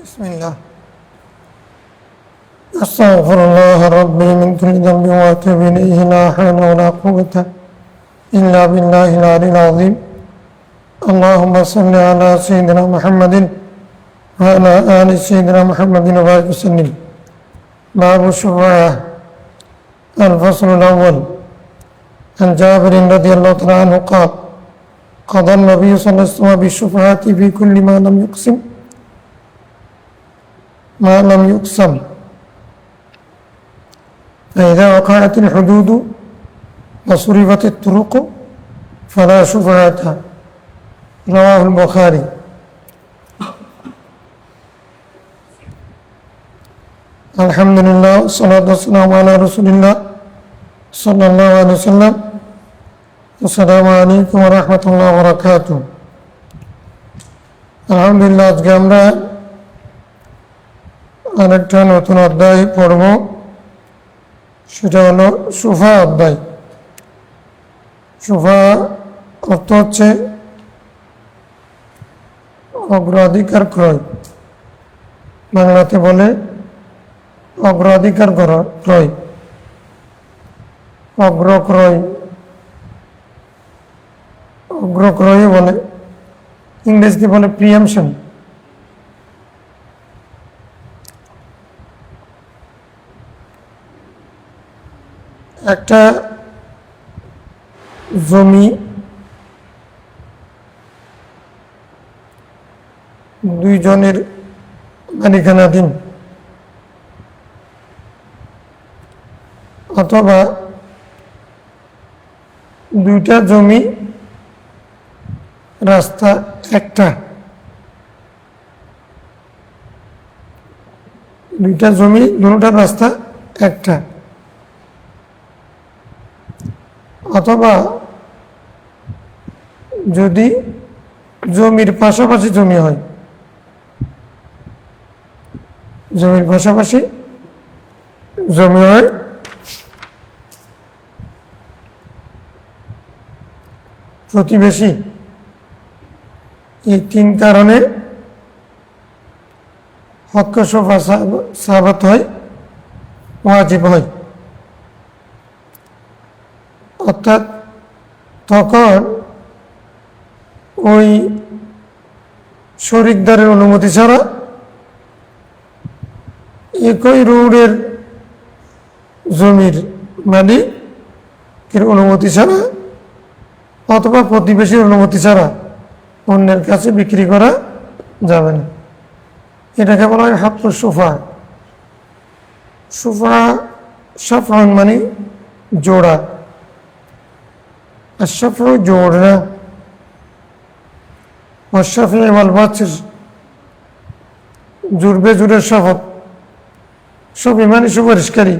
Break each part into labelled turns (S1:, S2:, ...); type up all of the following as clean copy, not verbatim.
S1: بسم الله. أستغفر الله ربي من كل ذنب وأتوب إليه، لا حول ولا قوة إلا بالله العلي العظيم. اللهم صل على سيدنا محمد وعلى آل سيدنا محمد وبارك وسلم. باب الشفاعة. الفصل الأول. عن جابر رضي الله تعالى عنه قال: قضى النبي صلى الله عليه وسلم بالشفاعة في كل ما لم يقسم فإذا وقعت الحدود وصرفت الطرق فلا شفاعة. رواه البخاري. الحمد لله والصلاة والسلام على رسول الله صلى الله عليه وسلم. আসসালামু আলাইকুম ওয়া রাহমাতুল্লাহি ওয়া বারাকাতুহু। আলহামদুলিল্লাহ, আজকে আমরা আরেকটা নতুন অধ্যায় পড়ব, সেটা হলো সুফা অধ্যায়। সুফা অর্থ হচ্ছে অগ্রাধিকার ক্রয়, বাংলাতে বলে অগ্রাধিকার ক্রয়, অগ্রক্রয় বলে, ইংরেজিতে বলে প্রিএমশন। একটা জমি দুইজনের মালিকানাধীন, অথবা দুইটা জমি রাস্তা একটা, দুইটা জমি দুটার রাস্তা একটা, অথবা যদি জমির পাশাপাশি জমি হয়, জমির পাশাপাশি জমি হয়, প্রতিবেশী, এই তিন কারণে হক সুফা সাবাত হয়, ওয়াজিব হয়। অর্থাৎ তখন ওই শরিকদারের অনুমতি ছাড়া, একই রোডের জমির মালিকের অনুমতি ছাড়া অথবা প্রতিবেশীর অনুমতি ছাড়া অন্যের কাছে বিক্রি করা যাবে না। এটাকে বলা হয় হক সুফা। সাফা মানে জোড়া, আর সাফা জোড়া, অসাফি ওয়াল বাচির জুড়বে জুড়ের শপথ, সব ইমানি সুপারিশকারী।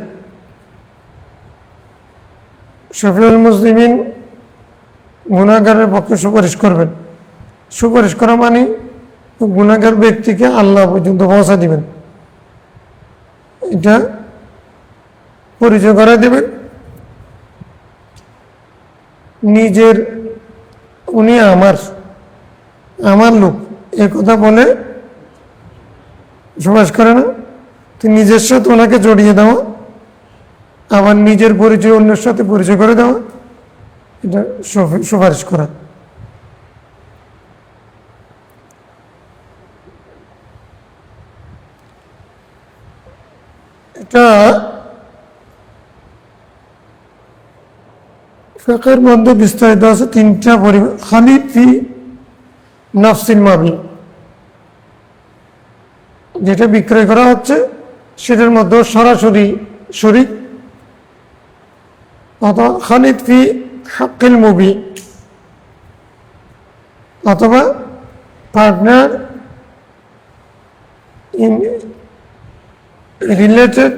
S1: শফিউল মুসলিমিন গুনাহগারের পক্ষে সুপারিশ করবেন। সুপারিশ করা মানে গুনাহগার ব্যক্তিকে আল্লাহ পর্যন্ত পৌঁছা দিবেন, এটা পরিচয় করা দেবেন। নিজের উনি আমার লোক এ কথা বলে সুপারিশ করে না, তো নিজের সাথে ওনাকে জড়িয়ে দেওয়া, আবার নিজের পরিচয় অন্যের সাথে পরিচয় করে দেওয়া, এটা সুপারিশ করা। এটা ফিকহের মধ্যে বিস্তারিত আছে তিনটা পরিবার। খালিদ ফি নাফসিল মাবি, যেটা বিক্রয় করা হচ্ছে সেটার মধ্যে সরাসরি শরীক, অথবা খালিদ ফি হাক্কিল মুবি, অথবা পার্টনার ইন রিলেটেড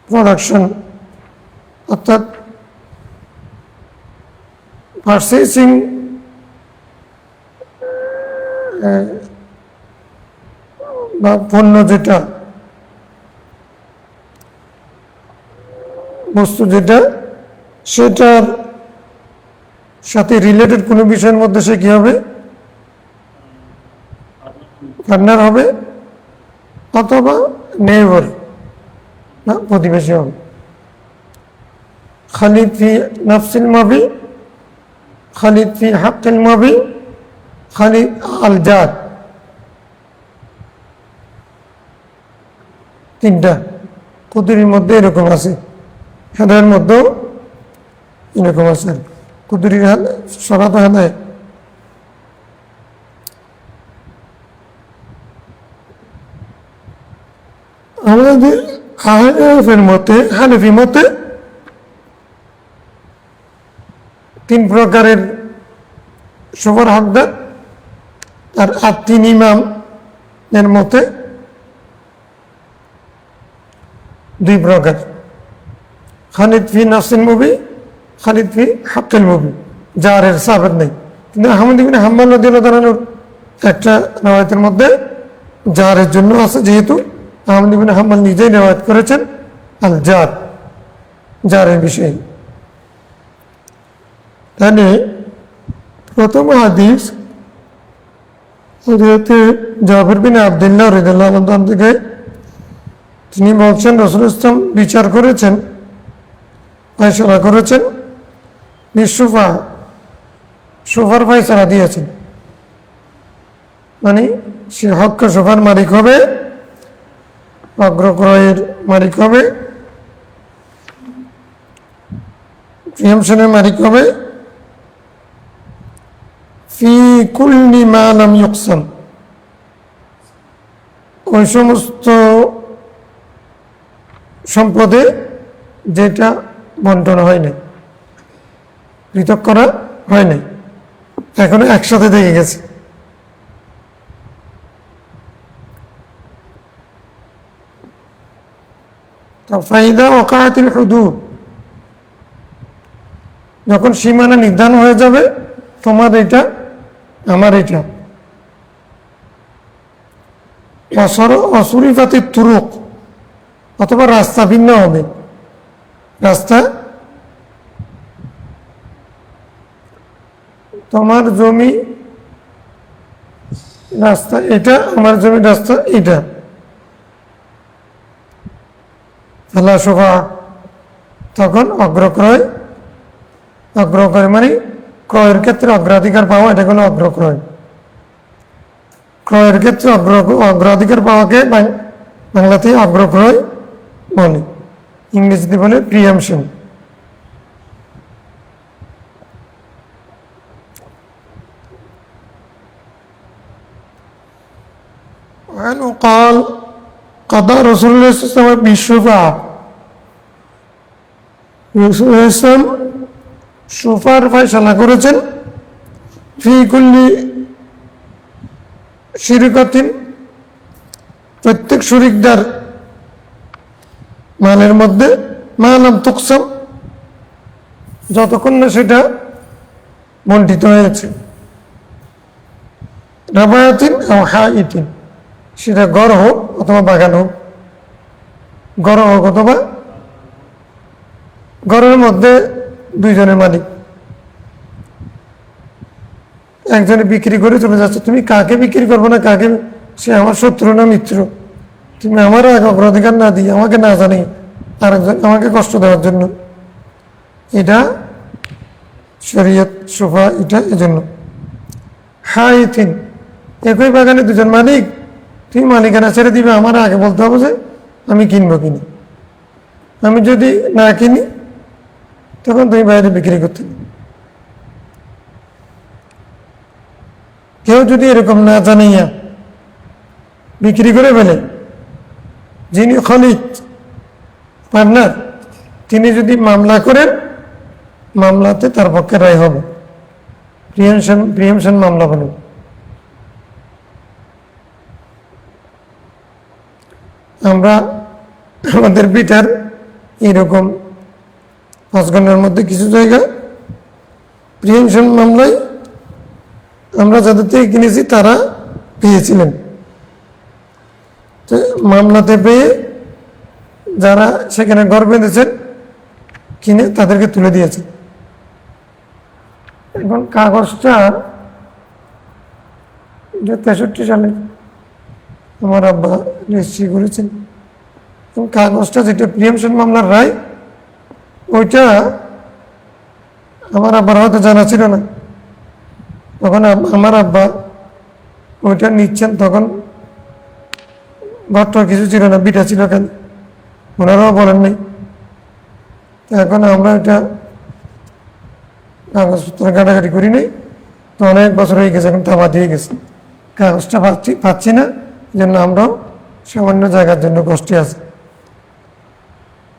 S1: প্রোডাকশন, অর্থাৎ পারচেসিং বা পণ্য, যেটা বস্তু যেটা সেটার সাথে রিলেটেড কোনো বিষয়ের মধ্যে সে কি হবে? পার্টনার হবে অথবা নেইবার না প্রতিবেশী হবে। খালিদ ফি নাফসিল মাবি, খালিদ ফি হাক্কিল মাবি, খালিদ আল জাত, তিনটা কুদুরির মধ্যে এরকম আছে, হেদায়ের মধ্যেও এরকম আছে। কুদুরির সরাত হেদায় আমাদের আহনাফের মতে, হানাফি মতে তিন প্রকারের শোভার হকদার, আর তিন ইমাম এর মতে দুই প্রকার, খালিদ ফি নাফসিল মুবি, খালিদ ফি হাক্কিল মুবি, জারের সাবেত নেই। কিন্তু আহমদ ইবনে হাম্বল রাদিয়াল্লাহু তাআলার একটা রওয়ায়াতের মধ্যে জারের জন্য আছে, যেহেতু আহমদ ইবনে হাম্বল নিজেই রওয়ায়াত করেছেন আল জার, জারের বিষয়ে। তাহলে প্রথম হাদিস হযরত জাবির বিন আব্দুল্লাহ রাদিয়াল্লাহু আনহু থেকে, তিনি বলছেন রাসূল ইসলাম বিচার করেছেন, ফয়সালা করেছেন, বিশুফা সুফার ফয়সালা দিয়েছেন, মানে সে হক সুফার মালিক হবে, অগ্রক্রয়ের মালিক হবে, প্রিয়ামশনের মালিক হবে, ফি কুল্লি মা লাম ইউকসাম, ওই সমস্ত সম্পদে যেটা বন্টন হয় নাই, পৃথক করা হয় নাই, এখনো একসাথে থেকে গেছে। ফাইদা ওয়াকাআতিল হুদুদ, যখন সীমানা নির্ধারণ হয়ে যাবে, তোমার এটা আমার এটা, অসুরিফাতিত তুরুক, অথবা রাস্তা ভিন্ন হবে, রাস্তা তোমার জমি রাস্তা এটা, আমার জমি রাস্তা এটা, ফালা শোভা, তখন অগ্রক্রয়, অগ্রক্রয় মানে ক্রয়ের ক্ষেত্রে অগ্রাধিকার পাওয়া, এটা হলো অগ্রক্রয়। ক্রয়ের ক্ষেত্রে অগ্রাধিকার পাওয়াকে বাংলাতে অগ্রক্রয় বলে, ইংরেজিতে বলে প্রিয়ামশন। قال قضى رسول الله صلى الله عليه وسلم بالشفاعة, রাসূলুল্লাহ সাল্লাল্লাহু আলাইহি ওয়াসাল্লাম সুফার ফয়সালা করেছেন, ফি কুল্লি শিরকাতিন, প্রত্যেক শরিকদার মালের মধ্যে, মা লাম তুকসাম, যতক্ষণ না সেটা বন্টিত হয়েছে, রাবায়াতিন আও হাইতিন, সেটা ঘর হোক অথবা বাগান হোক, ঘর হোক অথবা, ঘরের মধ্যে দুইজনের মালিক, একজনে বিক্রি করে চলে যাচ্ছে, তুমি কাকে বিক্রি করবো না কাকে, সে আমার শত্রু না মিত্র, তুমি আমার অগ্রাধিকার না দিয়ে, আমাকে না জানি আরেকজন আমাকে কষ্ট দেওয়ার জন্য, এটা শরীয়ত সুফা, এটা এজন্য। হাইতিন, একই বাগানে দুজন মালিক, তুমি মালিকানা ছেড়ে দিবে, আমার আগে বলতে হবে যে আমি কিনবো কিনি, আমি যদি না কিনি তখন তুমি বাইরে বিক্রি করতে। কেউ যদি এরকম না জানাইয়া বিক্রি করে ফেলে, যিনি খলিদ পার্টনার, তিনি যদি মামলা করেন, মামলাতে তার পক্ষে রায় হবে, প্রিয়ামশন মামলা বলে। আমরা আমাদের পিঠার এরকম 5 ঘন্টার মধ্যে কিছু জায়গা প্রিয়ামশন মামলায় আমরা যাদের থেকে কিনেছি তারা পেয়েছিলেন, মামলাতে পেয়ে যারা সেখানে ঘর বেঁধেছেন কিনে তাদেরকে তুলে দিয়েছে। এখন কাগজটা 63 সালে আমার আব্বা রেজিস্ট্রি করেছেন। কাগজটা যেটা প্রিয়ামশন মামলার রায়, ওইটা আমার আব্বার হয়তো জানা ছিল না। তখন আমার আব্বা ওইটা নিচ্ছেন, তখন ঘরটা কিছু ছিল না, বিটা ছিল কেন, ওনারাও বলেন নাই। এখন আমরা এটা কাগজপত্র ঘাটাঘাটি করি নাই, তো অনেক বছর হয়ে গেছে, এখন তামা দিয়ে গেছে, কাগজটা পাচ্ছি না, এই জন্য আমরাও সামান্য জায়গার জন্য কষ্টে আছি।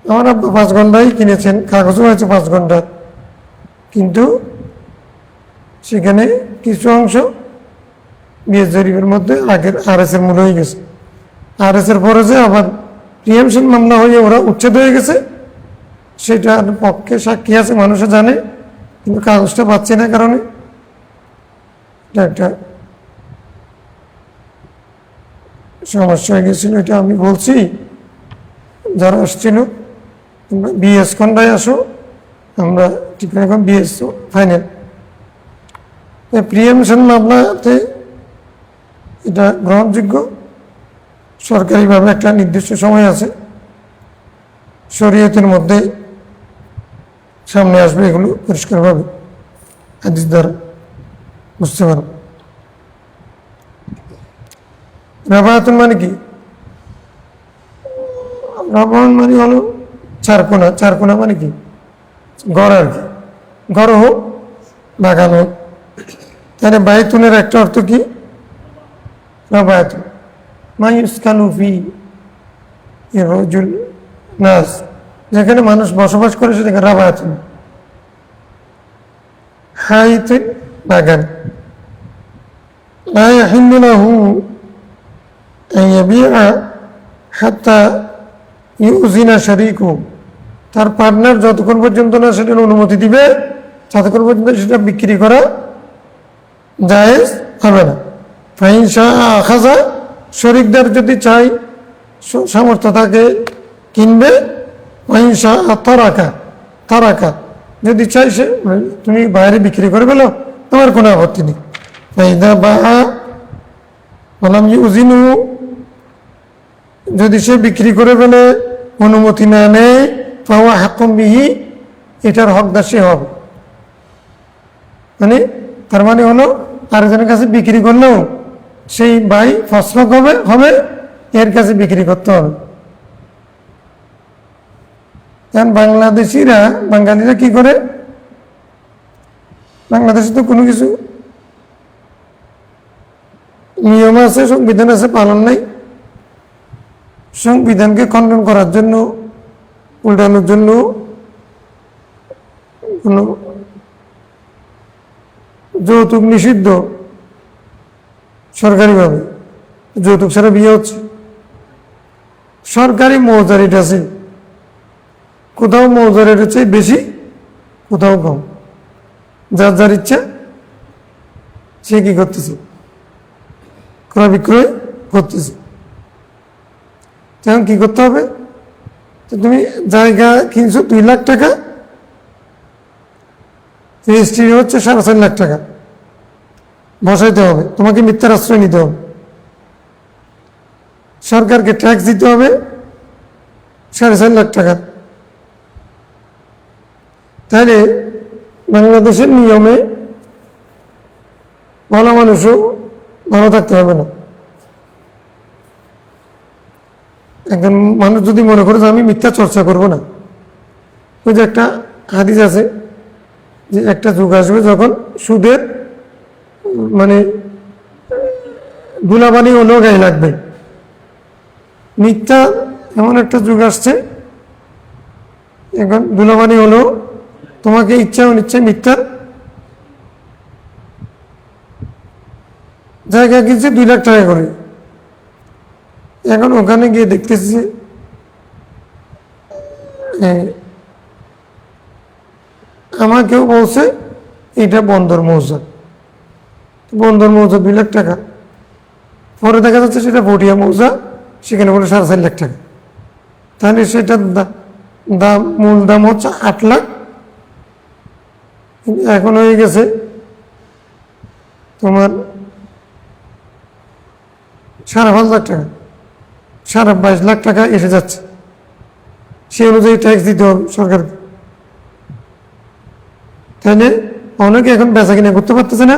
S1: আমার আব্বা 5 ঘন্টাই কিনেছেন, কাগজও হয়েছে 5 ঘন্টা, কিন্তু সেখানে কিছু অংশ বিএস জরিপের মধ্যে আগের RS এর মূল হয়ে গেছে। RS এর পরে যে আবার প্রিয়ামশন মামলা হয়ে ওরা উচ্ছেদ হয়ে গেছে, সেটার পক্ষে সাক্ষী আছে, মানুষে জানে, কিন্তু কাগজটা পাচ্ছে না, কারণে এটা একটা সমস্যা হয়ে গেছিল। এটা আমি বলছি যারা আসছিল, তোমরা BS খন্ডায় আসো, আমরা ঠিক এখন BS ফাইনাল। প্রিয়ামশন মামলাতে এটা গ্রহণযোগ্য, সরকারিভাবে একটা নির্দিষ্ট সময় আছে, শরীয়তের মধ্যে সামনে আসবে, এগুলো পরিষ্কারভাবে হাদিস দ্বারা বুঝতে পারব। রাবায়াতুন মানে কি? রাবায়ন মানে হলো চারকোনা। চারকোনা মানে কি? ঘর আর কি, ঘর হোক, বাগান হোক। তাহলে বায়তুনের একটা অর্থ কি? রাবায়াতুন মায়ুসকানু ফি রাজুল নাস, যেখানে মানুষ বসবাস করে সেটাকে রাবায়াতুন। হাইতুন বাগান। লা ইয়াহিল্লু লাহু আন ইয়াবিআ হাত্তা ইউযিনা শারীকুহু, তার পার্টনার যতক্ষণ পর্যন্ত না সেটার অনুমতি দিবে, ততক্ষণ পর্যন্ত সেটা বিক্রি করা জায়েজ হবে না। ফাইন শাআ আখাযা, শরীকদার যদি চাই, সামর্থ্য থাকে কিনবে। ফাইন শাআ তারাকা, তারাকা, যদি চাই সে তুমি বাইরে বিক্রি করে ফেলো, তোমার কোনো আপত্তি নেই। ফাইদা বাআ ওয়ালাম ইউযিনু, যদি সে বিক্রি করে ফেলে, অনুমতি না নেয়, ফাহুয়া হাক্কুম বিহি, এটার হকদার সে হবে। মানে তার মানে হলো আরেকজনের কাছে বিক্রি করলেও সেই ভাই ফসলক হবে, এর কাছে বিক্রি করতে হবে। কারণ বাঙালিরা কি করে, বাংলাদেশে তো কোনো কিছু নিয়ম আছে, সংবিধান আছে, পালন নাই। সংবিধানকে খণ্ডন করার জন্য, উল্টানোর জন্য কোনো যৌতুক নিষিদ্ধ সরকারিভাবে, যৌতুক ছাড়া বিয়ে হচ্ছে। সরকারি মৌজা রেট আছে, কোথাও মৌজা রেটের চেয়ে বেশি, কোথাও কম, যার যার ইচ্ছা সে কি করতেছে, ক্রয় বিক্রয় করতেছে। তখন কি করতে হবে? তুমি জায়গা কিনছো 2 লাখ টাকা, রেজিস্ট্রি হচ্ছে 4.5 লাখ টাকা, বসাইতে হবে, তোমাকে মিথ্যার আশ্রয় নিতে হবে, সরকারকে ট্যাক্স দিতে হবে 4.5 লাখ টাকা। তাহলে বাংলাদেশের নিয়মে ভালো মানুষও ভালো থাকতে হবে না। একজন মানুষ যদি মনে করে যে আমি মিথ্যা চর্চা করব না, ওই যে একটা হাদিস আছে যে একটা যুগ আসবে যখন সুদের মানে ধুলাবালি হলেও গায়ে লাগবে। মিথ্যা এমন একটা যুগ আসছে, এখন ধুলাবালি হলেও তোমাকে ইচ্ছা অনিচ্ছায় মিথ্যার জায়গা কিনছে 2 লাখ টাকা করে। এখন ওখানে গিয়ে দেখতেছি আমাকেও বলছে এটা বন্দর মৌজা, বন্দর মৌজা 2 লাখ টাকা। পরে দেখা যাচ্ছে সেটা ভটিয়া মৌজা, সেখানে বলে 4.5 লাখ টাকা। তাহলে সেটার দাম, মূল দাম হচ্ছে 8 লাখ, এখন হয়ে গেছে তোমার 5.5 লাখ টাকা, 22.5 লাখ টাকা এসে যাচ্ছে, সেই অনুযায়ী ট্যাক্স দিতে হবে সরকারকে। তাইলে অনেকে এখন বেচা কিনা করতে পারতেছে না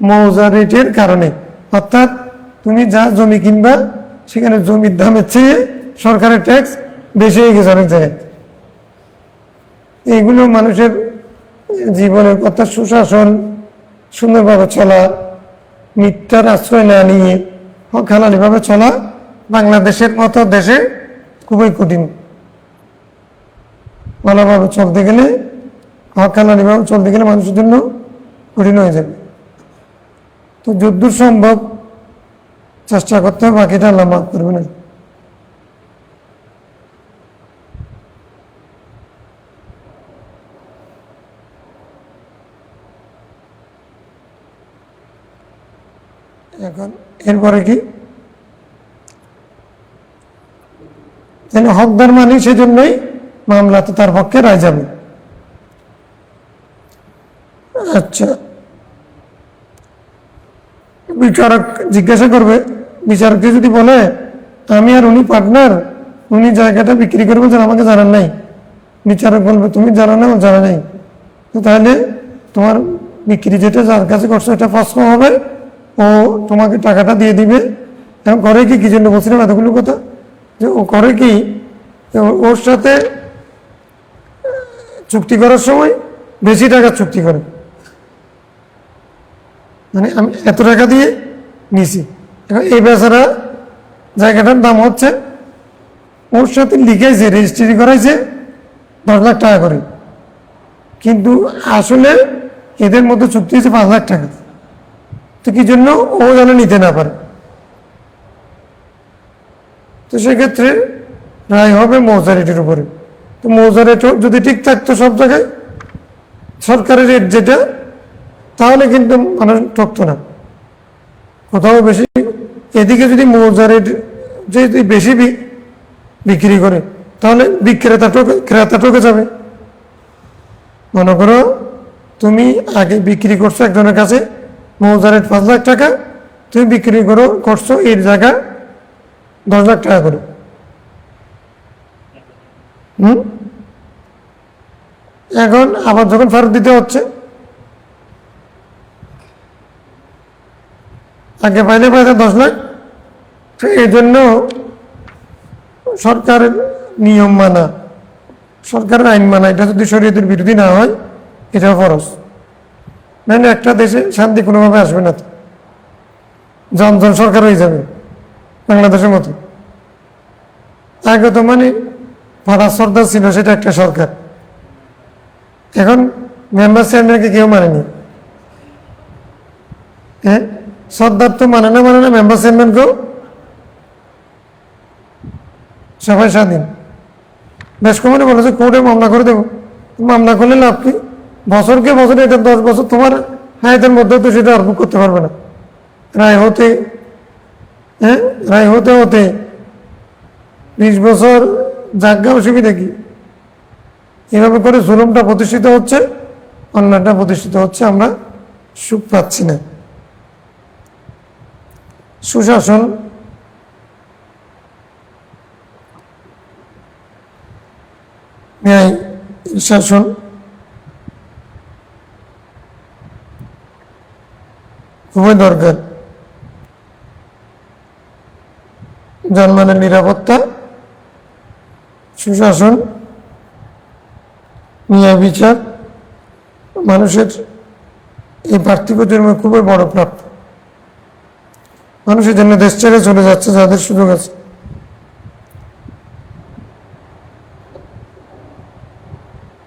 S1: মৌজা রেটের কারণে। অর্থাৎ তুমি যা জমি কিনবা সেখানে জমির দামের চেয়ে সরকারের ট্যাক্স বেশি হয়ে গেছে অনেক জায়গায়। এগুলো মানুষের জীবনের কথা, সুশাসন, সুন্দরভাবে চলা, মিথ্যার আশ্রয় না নিয়ে হক হালালিভাবে চলা বাংলাদেশের মতো দেশে খুবই কঠিন। ভালোভাবে চলতে গেলে, হক হালালিভাবে চলতে গেলে মানুষের জন্য কঠিন হয়ে যাবে। তো যদ্দূর সম্ভব চেষ্টা করতে হবে, বাকিটা আল্লাহ মাফ করবে না। এখন এরপরে কি হকদার মানি, সেজন্যই মামলাতে তার পক্ষে রায় যাবে। আচ্ছা, বিচারক জিজ্ঞাসা করবে, বিচারককে যদি বলে আমি আর উনি পার্টনার, উনি জায়গাটা বিক্রি করবে যেন আমাকে জানান নাই, বিচারক বলবে তুমি জানা না, ও জানা নেই, তো তাহলে তোমার বিক্রি যেটা যার কাছে করছো এটা ফসল হবে, ও তোমাকে টাকাটা দিয়ে দিবে। এখন করে কি জন্য বলছিলাম এতগুলো কথা, যে ও করে কি, ওর সাথে চুক্তি করার সময় বেশি টাকার চুক্তি করে, মানে আমি এত টাকা দিয়ে নিছি। এখন এই বেচারা জায়গাটার দাম হচ্ছে, ওর সাথে লিখাইছে, রেজিস্ট্রি করাইছে 10 লাখ টাকা করে, কিন্তু আসলে এদের মধ্যে চুক্তি হয়েছে 5 লাখ টাকা। তো কি জন্য ও যেন নিতে না পারে। তো সেক্ষেত্রে রায় হবে মৌজা রেটের উপরে। তো মৌজা রেট যদি ঠিক থাকতো সব জায়গায়, সরকারের রেট যেটা, তাহলে কিন্তু মানুষ ঠকতো না কোথাও বেশি। এদিকে যদি মৌজা রেট যদি বেশি বিক্রি করে, তাহলে ক্রেতা ঠকে যাবে। মনে করো তুমি আগে বিক্রি করছো একজনের কাছে মৌজা রেট 5 লাখ টাকা, তুমি বিক্রি করছো এর জায়গা 10 লাখ টাকা করে। এখন আবার যখন ফেরত দিতে হচ্ছে, আগে পাইলে 10 লাখ, এই জন্য সরকারের নিয়ম মানা, সরকারের আইন মানা, এটা যদি শরীয়তের বিরোধী না হয় এটা ফরজ। মানে একটা দেশে শান্তি কোনোভাবে আসবে না, জন সরকার হয়ে যাবে বাংলাদেশের মতো। আগে তো মানে ফাদা সর্দার ছিল, সেটা একটা সরকার। এখন মেম্বার চেয়ারম্যানকে কেউ মানেনি। হ্যাঁ, সর্দার তো মানে না মেম্বার চেয়ারম্যানকেও সবাই স্বাধীন। বেশ কমানে বলেছে কোর্টে মামলা করে দেবো, মামলা করলে লাভ কি? বছরকে বছরে, এটা 10 বছর তোমার হায়াতের মধ্যে তো সেটা অর্পণ করতে পারবে না। রায় হতে 20 বছর জায়গা, অসুবিধা কি? এভাবে করে জুলুমটা প্রতিষ্ঠিত হচ্ছে, অন্যায়টা প্রতিষ্ঠিত হচ্ছে, আমরা সুখ পাচ্ছি না। সুশাসন, ন্যায় শাসন খুবই দরকার। জনগণের নিরাপত্তা, সুশাসন, ন্যায় বিচার মানুষের এই পার্থিব জন্মে খুবই বড় প্রাপ্য। মানুষের জন্য দেশ ছেড়ে চলে যাচ্ছে যাদের সুযোগ আছে।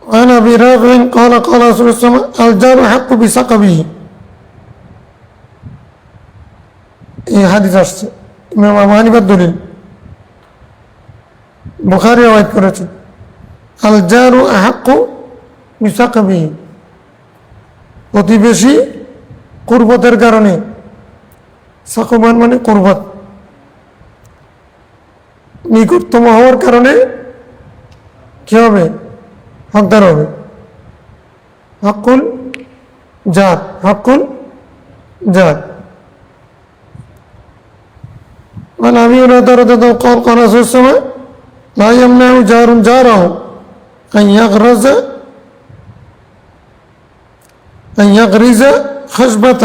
S1: وعن أبي رافع قال قال رسول الله صلى الله عليه وسلم الجار أحق بسقبه। এই হাদিস আসছে, ইমাম আবু হানিফার দলিল, বুখারী রওয়ায়াত করেছেন। আল জারু আহাক্কু বিসাকবিহি, প্রতিবেশী কুরবতের কারণে, সাকবান মানে কুরবত, নিকটতম হওয়ার কারণে কি হবে? হকদার হবে। হকুল জাত, হকুল যাক মানে আমি ওরা তারা কল করার সময় لا يمنع جار جاره أن يغرز خشبة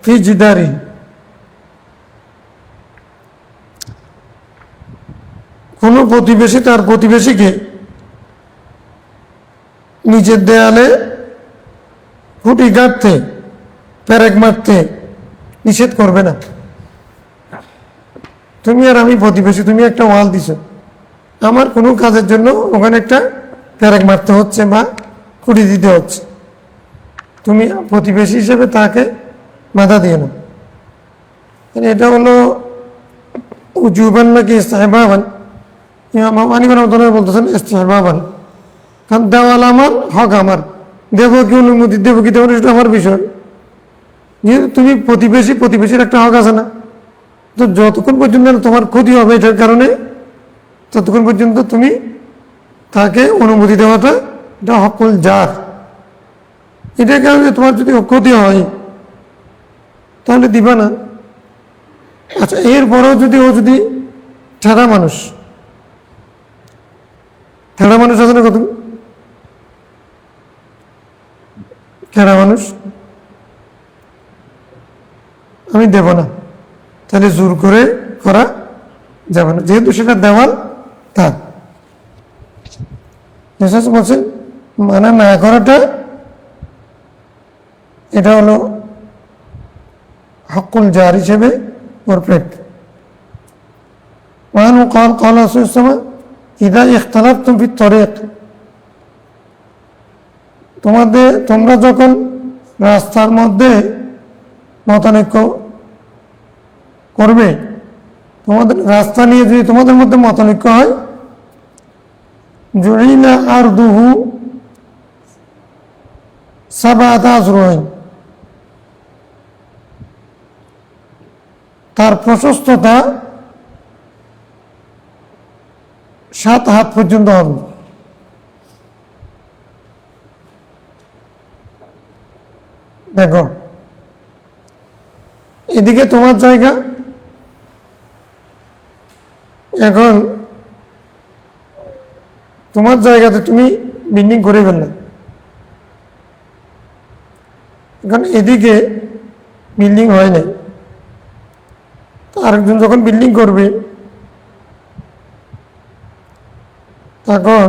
S1: في جداره কোনো প্রতিবেশী তার প্রতিবেশীকে নিজের দেয়ালে খুঁটি গাঁথতে প্যারেক মারতে নিষেধ করবে না। তুমি আর আমি প্রতিবেশী, তুমি একটা ওয়াল দিছো, আমার কোনো কাজের জন্য ওখানে একটা প্যারেক মারতে হচ্ছে বা খুঁটি দিতে হচ্ছে, তুমি প্রতিবেশী হিসেবে তাকে বাধা দিয়ে না। এটা হলো উজুবান নাকি ইস্তেহবাবান, ইমাম মালিক রাহমাতুল্লাহ বলতেছেন ইস্তেহবাবান, কারণ দেওয়াল আমার, হক আমার, দেব কি অনুমতি দেব কি দেব সেটা আমার বিষয়। যেহেতু তুমি প্রতিবেশী, প্রতিবেশীর একটা হক আছে না, তো যতক্ষণ পর্যন্ত তোমার ক্ষতি হবে এটার কারণে ততক্ষণ পর্যন্ত তুমি তাকে অনুমতি দেওয়াটা এটা হকুল জার। এটার কারণে তোমার যদি ক্ষতি হয় তাহলে দিবা না। আচ্ছা, এরপরেও যদি ও যদি ঠেড়া মানুষ আছে না, কত ঠেড়া মানুষ, আমি দেব না, তাহলে জোর করে করা যাবে না, যেহেতু সেটা দেওয়াল তার। বলছেন মানা না করাটা এটা হলো হকুল জার হিসেবে পারফেক্ট। وعنه قال قال رسول الله صلى الله عليه وسلم إذا اختلفتم في الطريق, তোমরা যখন রাস্তার মধ্যে মতানৈক্য করবে, তোমাদের রাস্তা নিয়ে যদি তোমাদের মধ্যে মতানৈক্য হয়, জুইলা আরদুহু সাবআতা আযরাইন, তার প্রশস্ততা 7 হাত পর্যন্ত হবে। দেখো এদিকে তোমার জায়গা, এখন তোমার জায়গাতে তুমি বিল্ডিং করে ফেললে, এখন এদিকে বিল্ডিং হয় নাই, আরেকজন যখন বিল্ডিং করবে তখন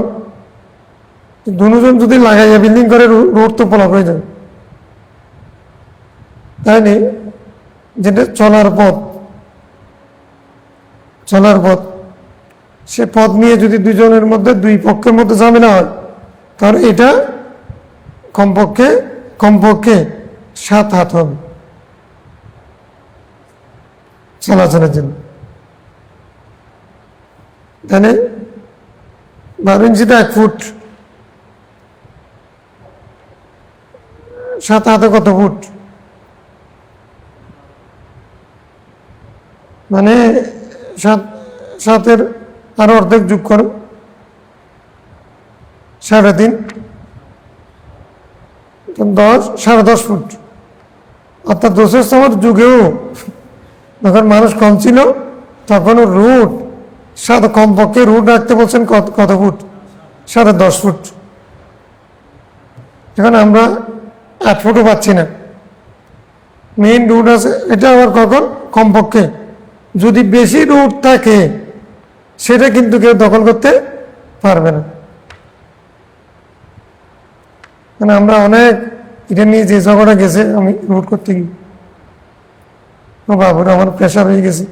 S1: দুজন যদি লাগাইয়া বিল্ডিং করে রোড তো ব্লক হয়ে যাবে, তাই নি? যেটা চলার পথ সে পথ নিয়ে যদি দুজনের মধ্যে, দুই পক্ষের মধ্যে ঝামেলা হয়, তাহলে এটা কমপক্ষে 7 হাত হবে চলাচলের জন্য। তাহলে 12 ইঞ্চিতে 1 ফুট, 7 হাতে কত ফুট? মানে 7-এর আরো অর্ধেক যোগ করো, 3.5, 10, 10.5 ফুট। অর্থাৎ 200 যুগেও যখন মানুষ কম ছিল তখনও রুট কমপক্ষে রুট রাখতে বলছেন কত ফুট? 10.5 ফুট। এখন আমরা 8 ফুটও পাচ্ছি না, মেইন রুট আছে, এটা আবার কখন কমপক্ষে। যদি বেশি রুট থাকে সেটা কিন্তু কেউ দখল করতে পারবে না। মানে আমরা অনেক এটা নিয়ে যে ঝগড়া গেছে, আমি রুট করতে গিয়ে ও বাবুর আমার প্রেশার হয়ে গেছে,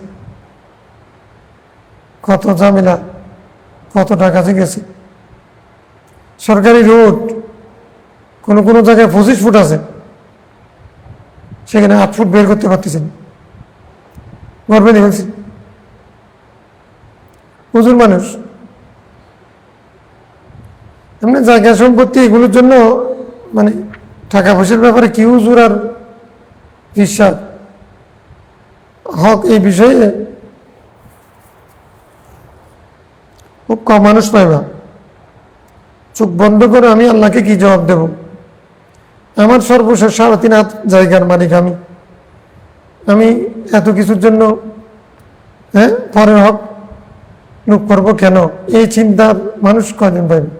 S1: কত ঝামেলা, কত টাকা গেছে। সরকারি রোড কোনো জায়গায় 25 ফুট আছে, সেখানে 8 ফুট বের করতে পারতেছেন, গর্বে দেখেছি। প্রচুর মানুষ এমনি জায়গা সম্পত্তি এগুলোর জন্য, মানে টাকা পয়সার ব্যাপারে কি হুজুর আর বিশ্বাস হক, এই বিষয়ে খুব কম মানুষ পাইবা। চোখ বন্ধ করে আমি আল্লাহকে কি জবাব দেব? আমার সর্বশেষ 3.5 হাত জায়গার মালিক আমি, আমি এত কিছুর জন্য পরের হক লুপ করবো কেন, এই চিন্তার মানুষ কয়জন পাইবে?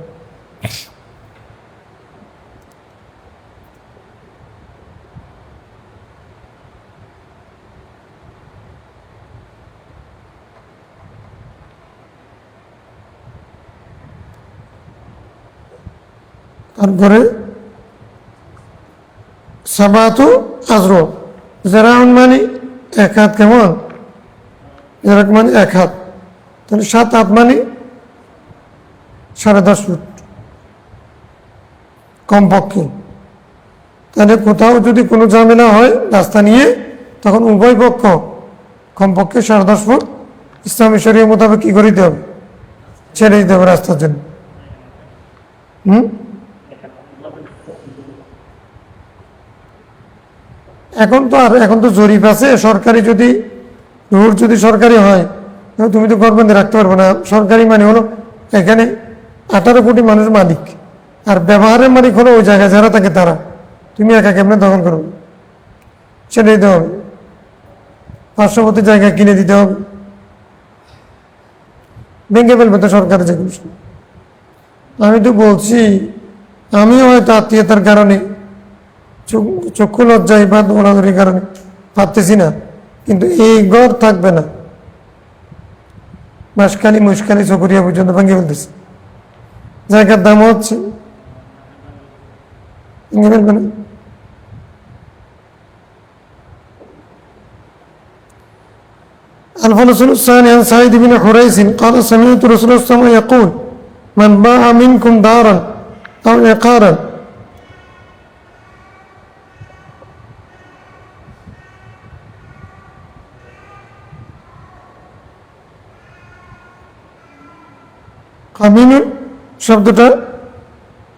S1: তারপরে সাবাতু আজরো, জেরাউন মানে এক হাত, কেমন জেরাক মানে এক হাত, তাহলে 7 হাত মানে 10.5 ফুট কমপক্ষে। তাহলে কোথাও যদি কোনো ঝামেলা হয় রাস্তা নিয়ে, তখন উভয় পক্ষ কমপক্ষে 10.5 ফুট ইসলামী শরীয়ত মোতাবেক কি করে দিতে হবে, ছেড়ে দিতে হবে রাস্তার জন্য। এখন তো জরিপ আছে, সরকারি যদি রুট যদি সরকারি হয়, তুমি তো গভর্নমেন্টে রাখতে পারবে না। সরকারি মানে হলো এখানে 18 কোটি মানুষ মালিক, আর ব্যবহারের মালিক হলো ওই জায়গায় যারা থাকে তারা। তুমি একা কেমনে দখল করবে, ছেড়ে দিতে হবে, পার্শ্ববর্তী জায়গা কিনে দিতে হবে, ভেঙে ফেলবে তো সরকারের যেগুলো। আমি তো বলছি, আমিও হয়তো আত্মীয়তার কারণে, চক্ষু লজ্জায় বা দৌড়াদৌড়ির কারণে পারতেছি না, কিন্তু এই ঘর থাকবে না, মাসখালি মুশখালি চকরিয়া পর্যন্ত ভেঙে ফেলতেছে, জায়গার দাম হচ্ছে, ভেঙে ফেলবে না। الفصل الثاني عن سعيد بن حريث قال سمعت رسول الله صلى الله عليه وسلم يقول من باع منكم دارا أو عقارا কামিনুন শব্দটা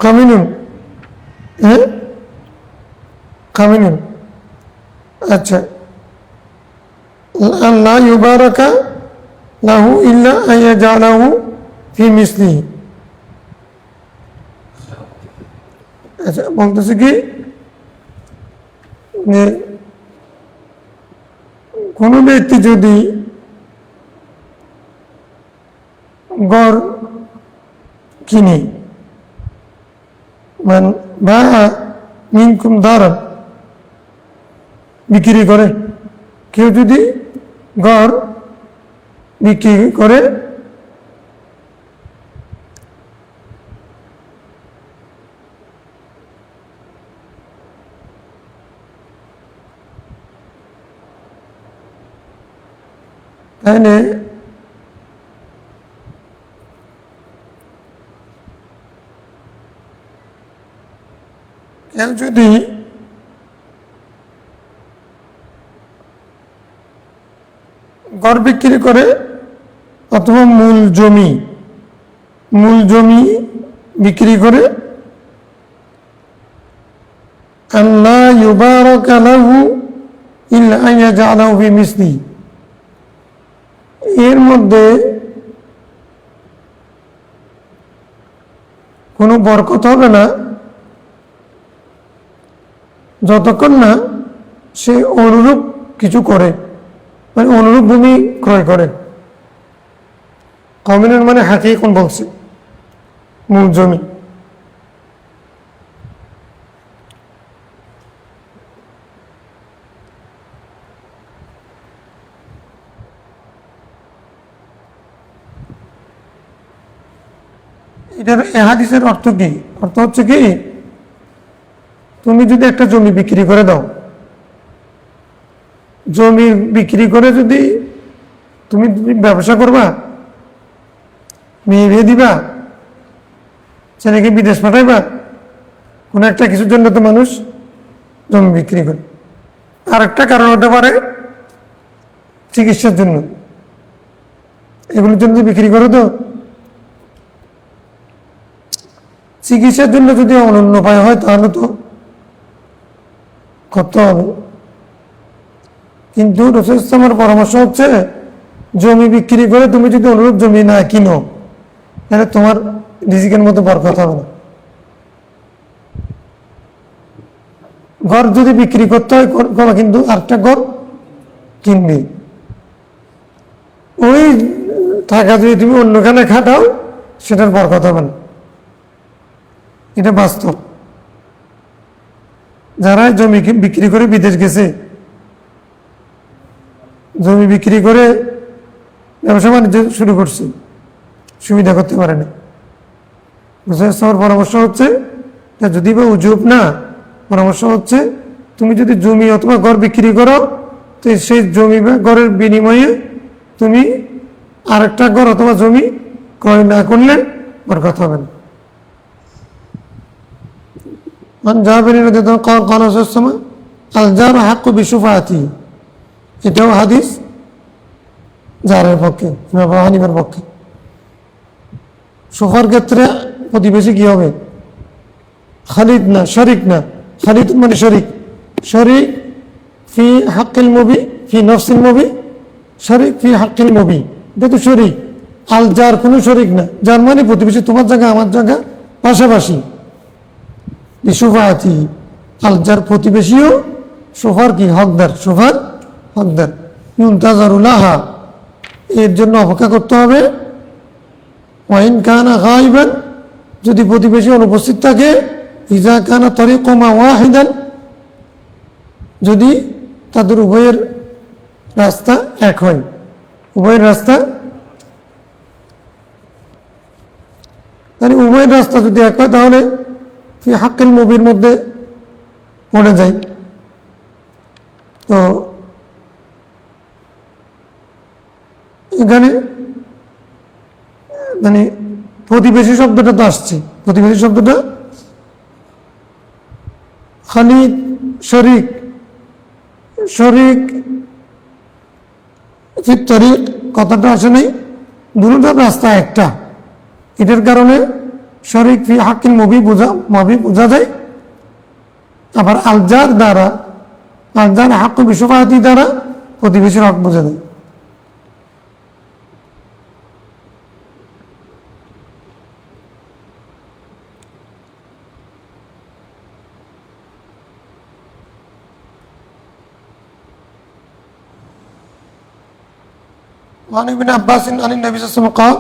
S1: কামিনুন, কামিনুন, আচ্ছা, লা ইউবারাকা লাহু ইল্লা আইয়াজালাহু ফি মিসলিহি। আচ্ছা, বলতেছে কি যে কোনো ব্যক্তি যদি গড় কিনে, মান বা মিনকুম দারান বিক্রি করে, কেউ যদি গড় বিক্রি করে, তাহলে কেউ যদি ঘর বিক্রি করে অথবা মূল জমি বিক্রি করে, আল্লাহ ইউবারাকা লাহু ইল্লা আইয়াজালাহু ফি মিসলিহি, এর মধ্যে কোনো বরকত হবে না যতক্ষণ না সে অনুরূপ কিছু করে, মানে অনুরূপ ভূমি ক্রয় করে। কমিউন মানে হাকি কোন বলছে, মূল জমি। এটার হাদিসের অর্থ কি? অর্থ হচ্ছে কি, তুমি যদি একটা জমি বিক্রি করে দাও, জমি বিক্রি করে যদি তুমি ব্যবসা করবা, মেয়ে বিয়ে দিবা, ছেলেকে বিদেশ পাঠাইবা, কোনো একটা কিছুর জন্য তো মানুষ জমি বিক্রি করে। আর একটা কারণ হতে পারে চিকিৎসার জন্য, এগুলোর জন্য বিক্রি করো। তো চিকিৎসার জন্য যদি অনন্য উপায় হয় তাহলে তো করতে হবে, কিন্তু রাসূল সাল্লাল্লাহু আলাইহি ওয়াসাল্লামের পরামর্শ হচ্ছে জমি বিক্রি করে তুমি যদি অনুরূপ জমি না কিনো, তাহলে তোমার রিজিকের মতো বরকত হবে না। ঘর যদি বিক্রি করতে হয় করবা, কিন্তু আরেকটা ঘর কিনবি, ওই টাকা যদি তুমি অন্যখানে খাটাও সেটার বরকত হবে না। এটা বাস্তব। যারা জমি বিক্রি করে বিদেশ গেছে, জমি বিক্রি করে ব্যবসা বাণিজ্য শুরু করছে, সুবিধা করতে পারে না। আমার পরামর্শ হচ্ছে, যদি বা উজুব না, পরামর্শ হচ্ছে তুমি যদি জমি অথবা ঘর বিক্রি করো, তো সেই জমি বা ঘরের বিনিময়ে তুমি আরেকটা ঘর অথবা জমি ক্রয় না করলে বরকত হবে না। এটাও হাদিস জারের পক্ষে, হানিফার পক্ষে। সুফার ক্ষেত্রে প্রতিবেশী কি হবে? খালিদ না, শরিক না। খালিদ মানে শরিক। শরিক ফি হাক্কিল মুবি, ফি নফসিল মুবি, শরিক ফি হাক্কিল মুবি, এটা তো শরিক। আল জার কোনো শরিক না। যার মানে প্রতিবেশী, তোমার জায়গা আমার জায়গা পাশাপাশি। বিশুফাতি আল জার প্রতিবেশীও সোফার কি হকদার, সোফার হকদার। ইউনতাজারুলাহা, এর জন্য অপেক্ষা করতে হবে। ওয়াইন কানা গায়বান, যদি প্রতিবেশী অনুপস্থিত থাকে। ইজা কানা তরিকুমা ওয়াহিদান, যদি তাদের উভয়ের রাস্তা এক হয়, উভয়ের রাস্তা, মানে উভয়ের রাস্তা যদি এক হয় তাহলে ফি হাক্কিল মুবির মধ্যে পড়ে যায়। তো এখানে মানে প্রতিবেশী শব্দটা তো আসছে, প্রতিবেশী শব্দটা খালিদ, শরিক, শরিক ফির তরিক কথাটা আসে নাই, দুটোটার রাস্তা একটা। এটার কারণে শরিক ফি হাক্কিল মুবি বোঝা যায়। আবার আলজার দ্বারা, আলজার হাক্কু বিশুফাতি দ্বারা প্রতিবেশীর হক বোঝা যায়। وعن ابن عباس عن النبي صلى الله عليه وسلم قال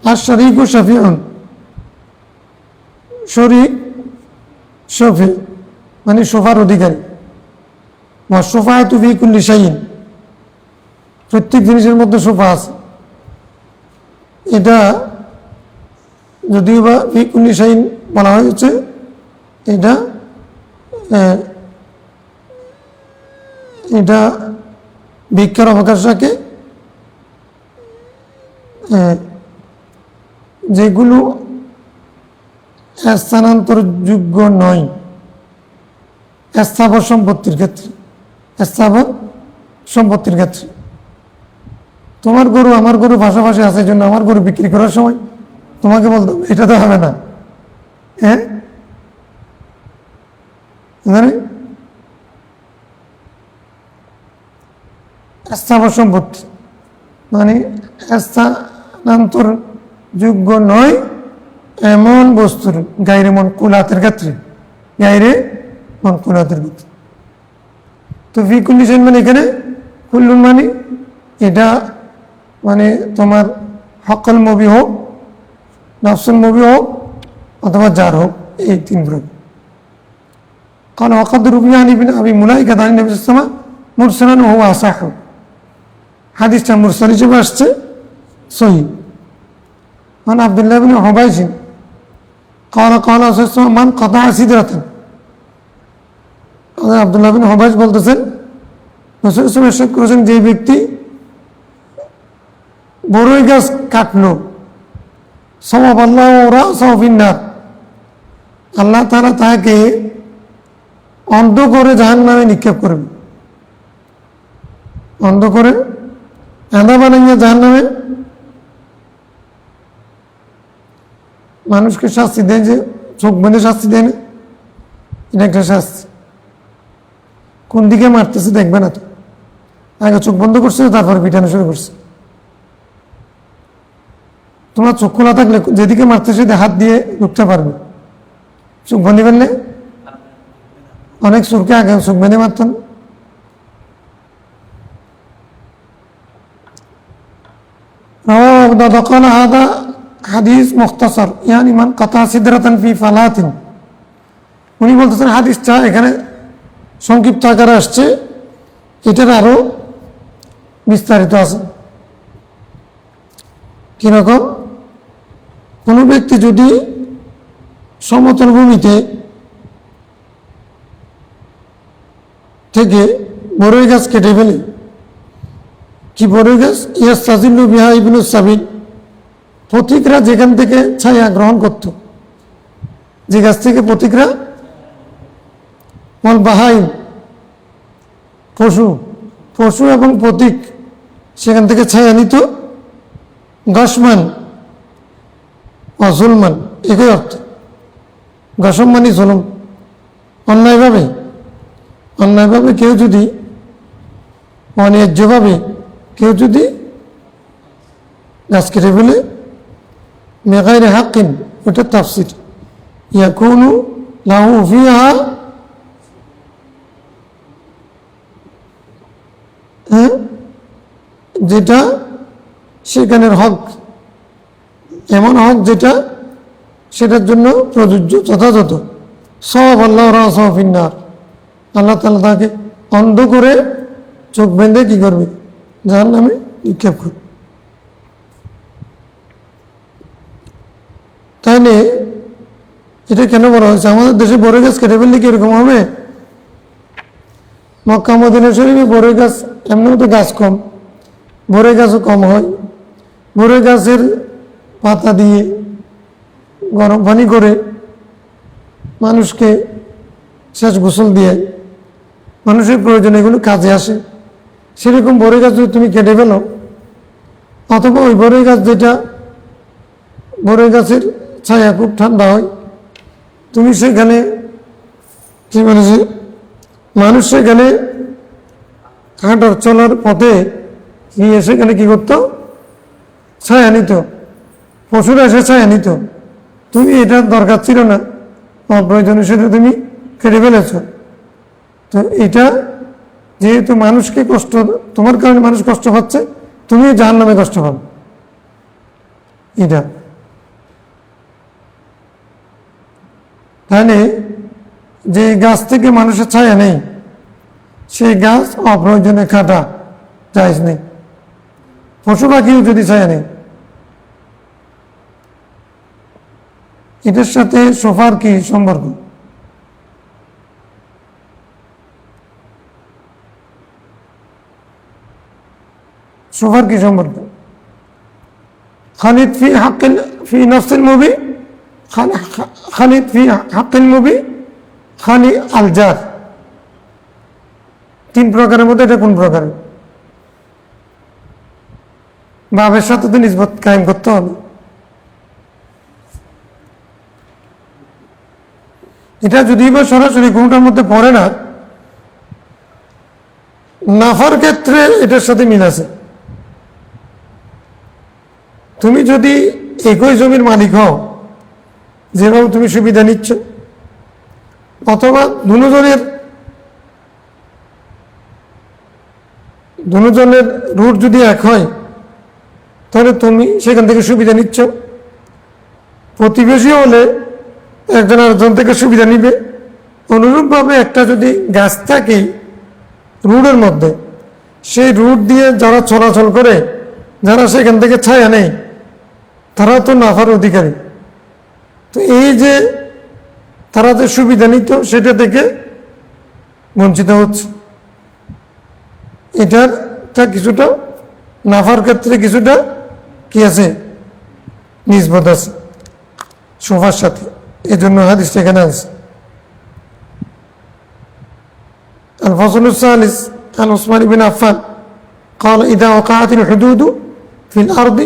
S1: الشريك شفيع, শরিক শফি মানে শোফার অধিকারী। ওয়াশফাআতু ফি কুল্লি শাইইন, প্রত্যেক জিনিসের মধ্যে শোফা আছে। এটা যদিও বা ফি কুল্লি শাইইন বলা হয়েছে, এটা এটা ভিক্ষার অবকাশ রাখে। যেগুলো স্থানান্তরযোগ্য নয়, স্থাবর সম্পত্তির ক্ষেত্রে, স্থাবর সম্পত্তির ক্ষেত্রে। তোমার গরু আমার গরু পাশাপাশি আছে, জন্য আমার গরু বিক্রি করার সময় তোমাকে বলতো এটা তো হবে না। হ্যাঁ, স্থাবর সম্পত্তি মানে স্থানান্তর যোগ্য নয় এমন বস্তুর গায়রে মনকুলাতের ক্ষেত্রে, গায়রে মনকুলাতের ক্ষেত্রে। তো ফি কুল্লি শাইইন মানে এখানে কুল্লুন মানে এটা মানে তোমার হকল মুবি হোক, নফসুল মুবি হোক, অথবা জার হোক, এই তিন প্রকার। কারণ ওয়াকাদ রুবিয়া আন ইবনে আবি মুলাইকা আন নবী সাল্লাল্লাহু আলাইহি ওয়াসাল্লাম মুরসালান ওয়া হুয়া আসাহু, হাদিসটা মুরসাল হিসেবে আসছে, সহিহ। عن عبد الله بن حبيش قال قال رسول الله صلى الله عليه وسلم من قطع سدرة, আব্দুল্লাহ বিন হুবাইশ বলতেছেন রাসূল সাল্লাল্লাহু আলাইহি ওয়াসাল্লাম করেছেন, যে ব্যক্তি বড়ই গাছ কাটলো, সাওয়াবাল্লাহু রাসাহু ফিন্নার, আল্লাহ তাআলা তাকে অন্ধ করে জাহান্নামে নিক্ষেপ করবে। অন্ধ করে আঁধা বানাইয়া জাহান্নামে মানুষকে শাস্তি দেয়, যে চোখ বেঁধে শাস্তি দেয় না, এটা একটা শাস্তি। কোন দিকে মারতেছে দেখবে না তো, আগে চোখ বন্ধ করছে, তারপর পিটানো শুরু করছে। তোমার চোখ খোলা থাকলে যেদিকে মারতেছে হাত দিয়ে ঢুকতে পারবে, চোখ বন্ধ করলে অনেক চোরকে আগে চোখ বেঁধে মারতেন। رواه أبو داود قال هذا حديث مختصر يعني من قطع سدرة في فلاة উনি বলতেছেন হাদিসটা এখানে সংক্ষিপ্ত আকারে আসছে, এটার আরো বিস্তারিত আছে। কিরকম? কোনো ব্যক্তি যদি সমতল ভূমিতে থেকে বড়ই গাছ কেটে ফেলে, কি বড়ই গাছ? ইয়াস্তাজিল্লু বিহা ইবনুস সাবিল, পথিকরা যেখান থেকে ছায়া গ্রহণ করত, যে গাছ থেকে পথিকরা, ওয়াল বাহাইম, পশু পশু এবং পথিক সেখান থেকে ছায়া নিত, গসমান অজুলমান, একই অর্থ। গসম মানে জুলুম, অন্যায়ভাবে অন্যায়ভাবে কেউ যদি, অন্যায্যভাবে কেউ যদি গাছ কেটে ফেলে, বেগাইরে হাক্কিন, ওটা তাফসীর, ইয়াকুনু লাহু ফিহা, যেটা সেখানের হক, এমন হক যেটা সেটার জন্য প্রযোজ্য, যথাযথ। সওয়াব আল্লাহ রাসফিন্নার, আল্লাহ তাআলা তাকে অন্ধ করে চোখ বেঁধে কি করবে? জাহান্নামে নিক্ষেপ করবে। তাইলে এটা কেন বলা হয়েছে? আমাদের দেশে বড়ই গাছ কেটে ফেললে কি এরকম হবে? মক্কা মদিনা শরীফে বড়ই গাছ, এমনিও তো গাছ কম, বড়ই গাছও কম হয়। বড়ই গাছের পাতা দিয়ে গরম পানি করে মানুষকে শেষ গোসল দিয়ে মানুষের প্রয়োজন এগুলো কাজে আসে। সেরকম বড়ই গাছ যদি তুমি কেটে ফেলো, অথবা ওই বড়ই গাছ যেটা, বড়ই গাছের ছায়া খুব ঠান্ডা হয়, তুমি সেখানে কি বলেছে, মানুষ সেখানে হাঁটার চলার পথে গিয়ে সেখানে কি করতো? ছায়া নিত, পশুরা এসে ছায়া নিত। তুমি এটা দরকার ছিল না, অপ্রয়োজনে সেটা তুমি কেটে ফেলেছ। তো এটা যেহেতু মানুষকে কষ্ট, তোমার কারণে মানুষ কষ্ট পাচ্ছে, তুমিও জাহান্নামে কষ্ট পাবে। এটা তাহলে যে গাছ থেকে মানুষের ছায়া নেই, সেই গাছ অপ্রয়োজনে কাটা জায়েজ নেই। পশু পাখিও যদি ছায়া নেই, এটার সাথে সোফার কি সম্পর্ক? সোফার কি সম্পর্ক? খালিদ ফি হাক্কিল ফি নফসিল মুবি, খালিদ ফি হাক্কিল মুবি, খালি আলজার। তিন প্রকারের মধ্যে এটা কোন প্রকার? বাবের সাথে তো নিসবত কায়েম করতে হবে। এটা যদি বা সরাসরি কোনটার মধ্যে পড়ে না, নাফার ক্ষেত্রে এটার সাথে মিল আছে। তুমি যদি একই জমির মালিক হও, যেভাবে তুমি সুবিধা নিচ্ছ, অথবা দুজনের রুট যদি এক হয়, তাহলে তুমি সেখান থেকে সুবিধা নিচ্ছ। প্রতিবেশী হলে একজন আরেকজন থেকে সুবিধা নিবে। অনুরূপভাবে একটা যদি গাছ থাকে রুটের মধ্যে, সেই রুট দিয়ে যারা চলাচল করে, যারা সেখান থেকে ছায়া নেই, তারা তো নাফার অধিকারী। তো এই যে তারা যে সুবিধা নিত, সেটা থেকে বঞ্চিত হচ্ছে। এটারটা কিছুটা নাফার ক্ষেত্রে কিছুটা কি আছে? নিসবত আছে সোফার সাথে। এই জন্য হাদিসটা এখানে আছে। الفصل الثالث عن عثمان بن عفان قال إذا وقعت الحدود في الأرض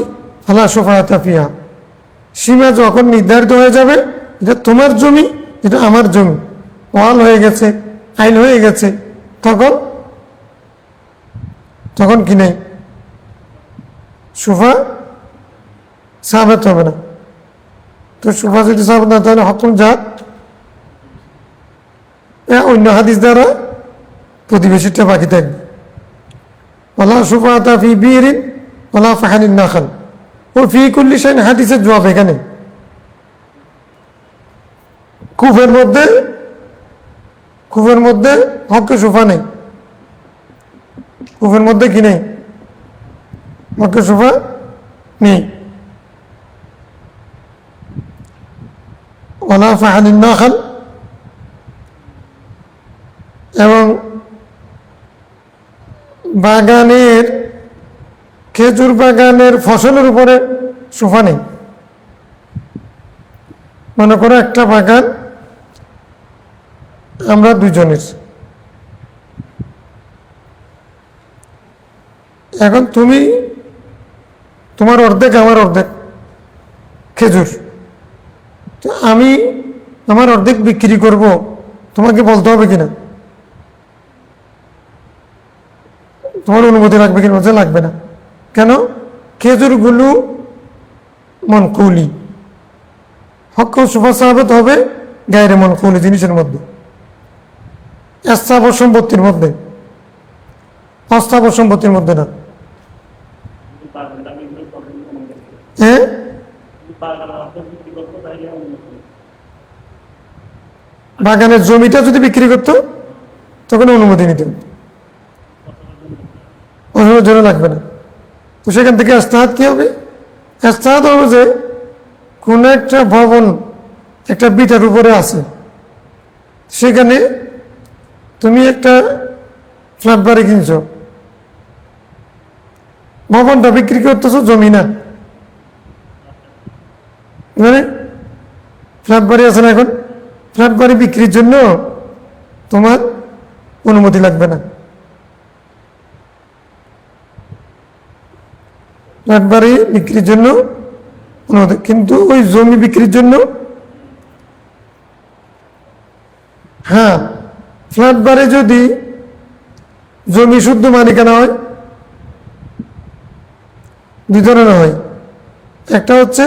S1: فلا شفاعة فيها। সীমা যখন নির্ধারিত হয়ে যাবে, এটা তোমার জমি, এটা আমার জমি, ওয়াল হয়ে গেছে, আইন হয়ে গেছে, তখন কি নেই? সুফা সাবেত হবে না। তো সুফা যদি সাবেত না, তাহলে হকুম জাত অন্য হাদিস দ্বারা প্রতিবেশীটা বাকি থাকবে। ওয়ালা সুফাতা ফি বিরিন ওয়ালা ফাহালিন নাখাল। ও ফি কুল্লি শাইইন হাদিসের জবাব এখানে। কুফের মধ্যে হক সুফা নেই, কুফের মধ্যে কি নেই, হক সুফা নেই। ওয়ালা ফাহালিন নাখাল, এবং বাগানের খেজুর বাগানের ফসলের উপরে সুফা নেই। মনে করো একটা বাগান আমরা দুজনের, এখন তোমার অর্ধেক আমার অর্ধেক খেজুর, তো আমি আমার অর্ধেক বিক্রি করব, তোমাকে বলতে হবে কিনা, তোমার অনুমতি লাগবে কিনা? বলছে লাগবে না। কেন? খেজুরগুলো মনকুলি, হক সুফা সাহাবত হবে গায়রে মনকুলি জিনিসের মধ্যে, স্থাবর সম্পত্তির মধ্যে, অস্থাবর সম্পত্তির মধ্যে না। হ্যাঁ, বাগানের জমিটা যদি বিক্রি করতো তখন অনুমতি নিতে হবে, ওর জন্য লাগবে না। তো সেখান থেকে ইস্তেহাদ কি হবে? ইস্তেহাদ হবে যে কোন একটা ভবন একটা বিটার উপরে আছে, সেখানে তুমি একটা ফ্ল্যাট বাড়ি কিনছো, ভবনটা বিক্রি করতেছো, জমি না, মানে ফ্ল্যাট বাড়ি আছে না, এখন ফ্ল্যাট বাড়ি বিক্রির জন্য তোমার অনুমতি লাগবে না। ফ্ল্যাট বাড়ি বিক্রির জন্য অনুমতি, কিন্তু ওই জমি বিক্রির জন্য, হ্যাঁ, ফ্ল্যাট বাড়ি যদি জমি শুদ্ধ মালিকানা হয়, দুই ধরনের হয়। একটা হচ্ছে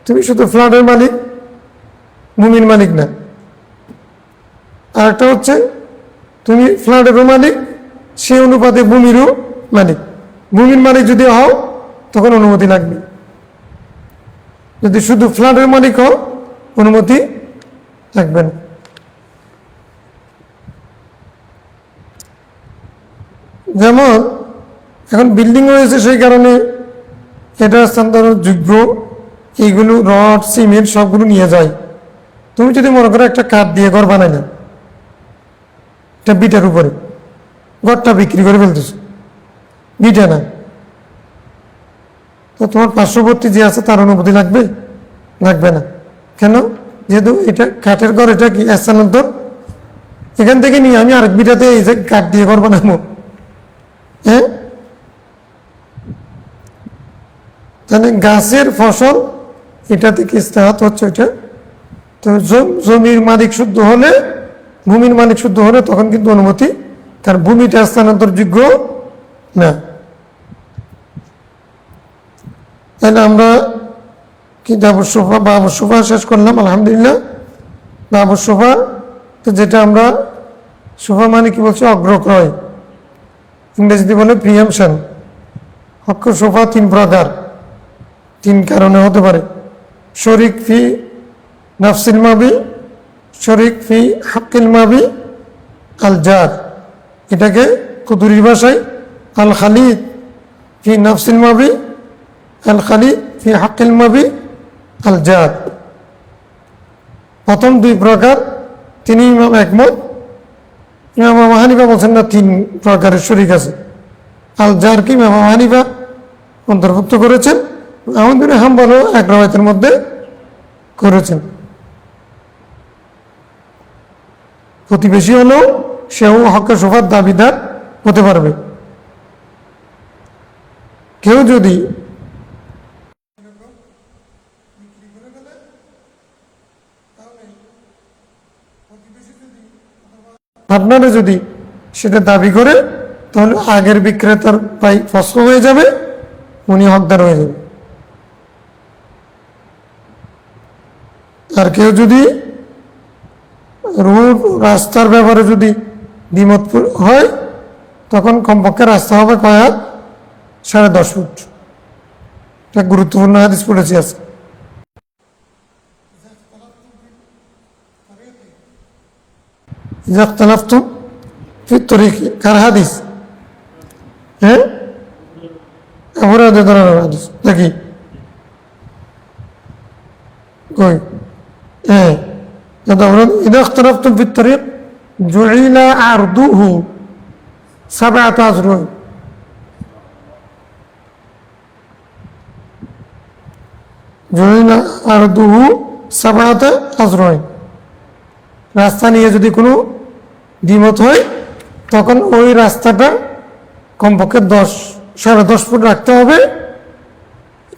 S1: তুমি শুধু ফ্ল্যাটের মালিক, ভূমির মালিক না। আর একটা হচ্ছে তুমি ফ্ল্যাটেরও মালিক, সে অনুপাতে ভূমিরও মালিক। ভূমির মালিক যদি হও তখন অনুমতি লাগবে, যদি শুধু ফ্ল্যাটের মালিক হও অনুমতি লাগবে না। যেমন এখন বিল্ডিং রয়েছে, সেই কারণে এটা স্থানান্তর যোগ্য, এইগুলো রড সিমেন্ট সবগুলো নিয়ে যায়। তুমি যদি মনে করো একটা কাঠ দিয়ে ঘর বানাই না, একটা বিটার উপরে ঘরটা বিক্রি করে ফেলতেছো, বিটা না, তো তোমার পার্শ্ববর্তী যে আছে তার অনুমতি লাগবে? লাগবে না। কেন? যেহেতু এটা কাঠের ঘর, এটা কি স্থানান্তর, এখান থেকে নিয়ে আমি আরেক বিটাতে এই যে কাঠ দিয়ে ঘর বানাবো, হ্যাঁ, তাহলে গাছের ফসল এটা থেকে ইস্তেহাত হচ্ছে এটা। তো জমির মালিক শুদ্ধ হলে, ভূমির মালিক শুদ্ধ হলে তখন কিন্তু অনুমতি, তার ভূমিটা স্থানান্তরযোগ্য না। তাহলে আমরা কিতাবুস সুফা বাবুস সুফা শেষ করলাম, আলহামদুলিল্লাহ। বাবুস সুফা, তো যেটা আমরা সুফা মানে কি বলছি, অগ্রক্রয়, ইংরেজিতে বলে প্রিয়ামশন। হক সুফা তিন প্রকার, তিন কারণে হতে পারে। শরিক ফি নাফসিল মাবি, শরিক ফি হাক্কিল মাবি, আল জার, এটাকে কুতুরির ভাষায় আল খালিদ ফি নাফসিল মাবি, আল খালিদ ফি হাক্কিল মাবি, আল জার। প্রথম দুই প্রকার তিনি ইমাম একমত। ইমাম আবু হানিফা বলছেন না, তিন প্রকারের শরিক আছে। আল জারকে ইমাম আবু হানিফা অন্তর্ভুক্ত করেছেন, আহমদ বিন হাম্বল এক রওয়ায়াতের মধ্যে করেছেন। প্রতিবেশী হলেও সেও হক সুফার দাবিদার হতে পারবে। কেউ যদি আপনারা যদি সেটা দাবি করে, তাহলে আগের বিক্রেতার পাই ফসল হয়ে যাবে, উনি হকদার হয়ে যাবে। আর কেউ যদি রোড রাস্তার ব্যাপারে যদি দ্বিমত হয়, তখন কমপক্ষে রাস্তা হবে কয় হাত? 10.5 ফুট। একটা গুরুত্বপূর্ণ হাদিস পড়েছি আছে। ইযা ইখতালাফতুম ফি তরিকি, কার হাদিস? হ্যাঁ, আবু হুরায়রা রাদিয়াল্লাহু আনহু হাদিস নাকি? কই? হ্যাঁ, ইযা ইখতালাফতুম ফি তরিক জুইলা আরদুহু সাবআতা আযরুন। জুইলা আরদুহু সাবআতা আযরুন। রাস্তা নিয়ে যদি কোনো দ্বিমত হয় তখন ওই রাস্তাটা কমপক্ষে 10-10.5 ফুট রাখতে হবে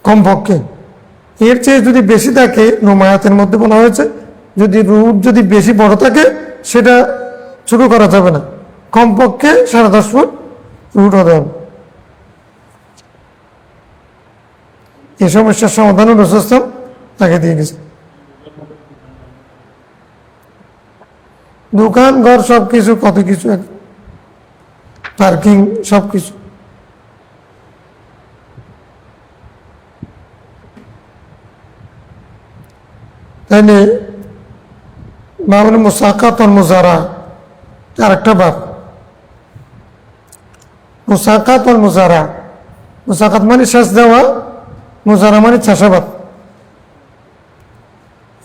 S1: কমপক্ষে। এর চেয়ে যদি বেশি থাকে, নোমায়াতের মধ্যে বলা হয়েছে যদি রুট যদি বেশি বড় থাকে সেটা ছোট করা যাবে না, কমপক্ষে 10.5 ফুট রুট হতে হবে। এই সমস্যার সমাধানও রাসূল সাল্লাল্লাহু আলাইহি ওয়াসাল্লাম তাকে দিয়ে গেছে। দোকান ঘর সবকিছু, কত কিছু, পার্কিং সবকিছু। তাইলে বাবুল মুসাকাত ওয়াল মুজারা আরেকটা বাব। মুসাকাত ওয়াল মুজারা, মুসাকাত মানে সেচ দেওয়া, মুজারা মানে চাষাবাদ।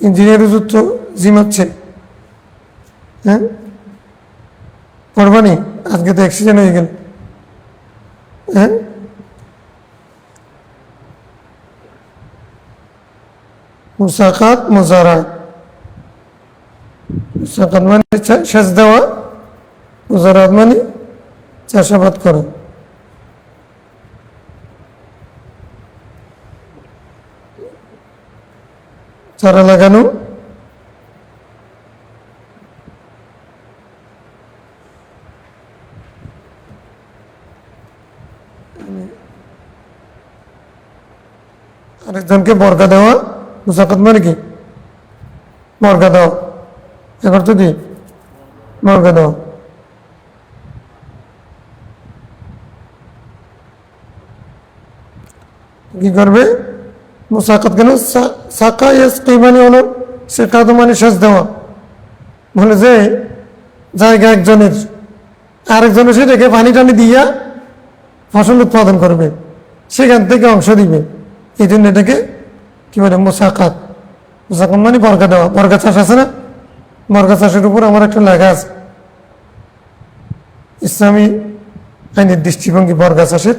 S1: ইঞ্জিনিয়ার হুজুর তো জিমাচ্ছে, হ্যাঁ পড়বানি, আজকে তো অ্যাক্সিডেন্ট হয়ে গেল। হ্যাঁ, মুসাকাত মুজারা, মুসাকাত মানে সেচ দেওয়া, মুজারাত মানে চাষাবাদ করা। চারা লাগানো, আরেকজনকে বর্গা দেওয়া। মুসাকাত মানে কি? বর্গা দেওয়া, এবার তো কি বর্গা দেওয়া। কি করবে? মুসাকাত কেন? সাকা ইয়াসকি মানে হলো সেকাত মানে সেচ দেওয়া। বলে যে জায়গা একজনের, আরেকজনের সেটাকে পানি টানি দিয়া ফসল উৎপাদন করবে, সেখান থেকে অংশ দিবে, এই জন্য এটাকে কি বলে? মুসাকাত। মুসাকাত মানে বর্গা দেওয়া। বর্গা চাষ আছে না? বর্গা চাষের উপর আমার একটা লেখা আছে, ইসলামী আইনের দৃষ্টিভঙ্গি বর্গা চাষের,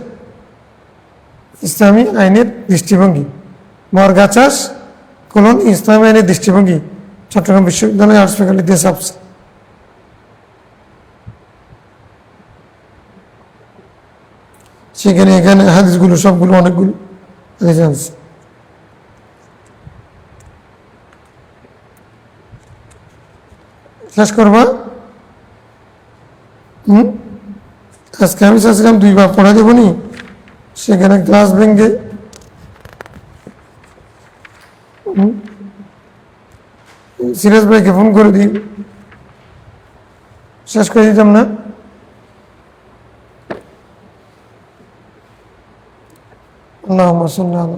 S1: ইসলামী আইনের দৃষ্টিভঙ্গি বর্গা চাষ কোন ইসলামী আইনের দৃষ্টিভঙ্গি, চট্টগ্রাম বিশ্ববিদ্যালয় আর্টস ফ্যাকাল্টিতে ছাপছে। সেখানে এখানে হাদিসগুলো সবগুলো অনেকগুলো হাদিস আছে। শেষ করবা? আজকে আমি চাচ্ছিলাম 2 বার পড়া দেবো নি, সেখানে গ্লাস ভেঙে সিরাজ ভাইকে ফোন করে দিই, শেষ করে দিতাম না? আল্লাহুম্মা সাল্লি আলা